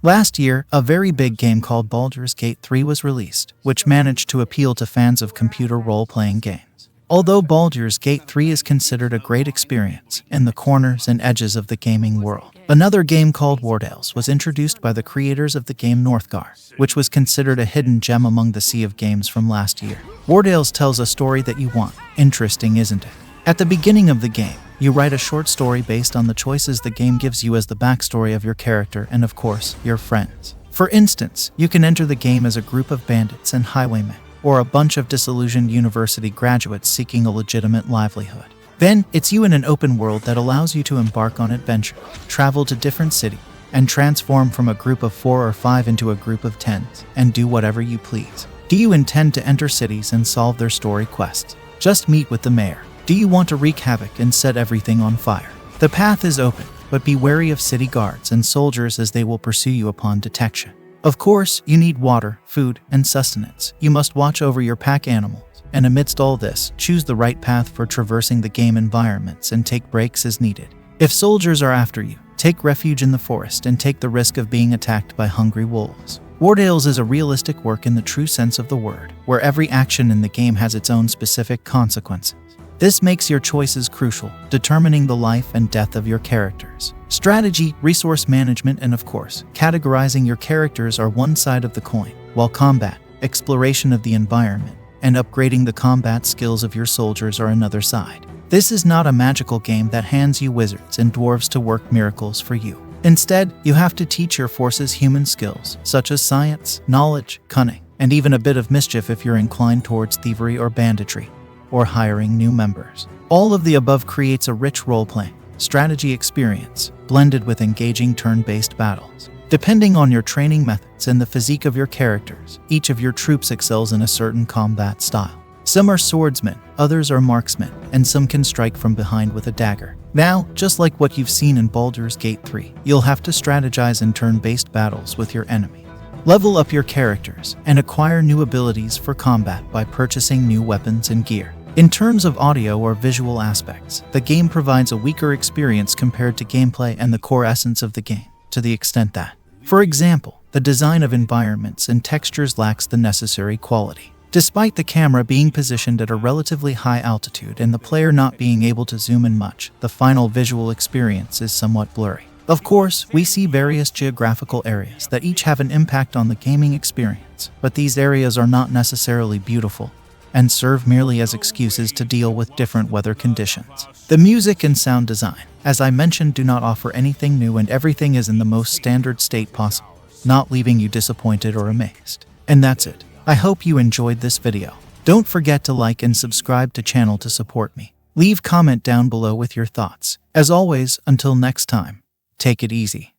Last year, a very big game called Baldur's Gate 3 was released, which managed to appeal to fans of computer role-playing games. Although Baldur's Gate 3 is considered a great experience in the corners and edges of the gaming world, another game called Wartales was introduced by the creators of the game Northgard, which was considered a hidden gem among the sea of games from last year. Wartales tells a story that you want. Interesting, isn't it? At the beginning of the game, you write a short story based on the choices the game gives you as the backstory of your character and, of course, your friends. For instance, you can enter the game as a group of bandits and highwaymen, or a bunch of disillusioned university graduates seeking a legitimate livelihood. Then, it's you in an open world that allows you to embark on adventure, travel to different cities, and transform from a group of 4 or 5 into a group of 10, and do whatever you please. Do you intend to enter cities and solve their story quests? Just meet with the mayor. Do you want to wreak havoc and set everything on fire? The path is open, but be wary of city guards and soldiers as they will pursue you upon detection. Of course, you need water, food, and sustenance. You must watch over your pack animals, and amidst all this, choose the right path for traversing the game environments and take breaks as needed. If soldiers are after you, take refuge in the forest and take the risk of being attacked by hungry wolves. Wartales is a realistic work in the true sense of the word, where every action in the game has its own specific consequences. This makes your choices crucial, determining the life and death of your characters. Strategy, resource management, and of course, categorizing your characters are one side of the coin, while combat, exploration of the environment, and upgrading the combat skills of your soldiers are another side. This is not a magical game that hands you wizards and dwarves to work miracles for you. Instead, you have to teach your forces human skills, such as science, knowledge, cunning, and even a bit of mischief if you're inclined towards thievery or banditry, or hiring new members. All of the above creates a rich role-playing, strategy experience, blended with engaging turn-based battles. Depending on your training methods and the physique of your characters, each of your troops excels in a certain combat style. Some are swordsmen, others are marksmen, and some can strike from behind with a dagger. Now, just like what you've seen in Baldur's Gate 3, you'll have to strategize in turn-based battles with your enemies. Level up your characters and acquire new abilities for combat by purchasing new weapons and gear. In terms of audio or visual aspects, the game provides a weaker experience compared to gameplay and the core essence of the game, to the extent that, for example, the design of environments and textures lacks the necessary quality. Despite the camera being positioned at a relatively high altitude and the player not being able to zoom in much, the final visual experience is somewhat blurry. Of course, we see various geographical areas that each have an impact on the gaming experience, but these areas are not necessarily beautiful and serve merely as excuses to deal with different weather conditions. The music and sound design, as I mentioned, do not offer anything new and everything is in the most standard state possible, not leaving you disappointed or amazed. And that's it. I hope you enjoyed this video. Don't forget to like and subscribe to channel to support me. Leave comment down below with your thoughts. As always, until next time, take it easy.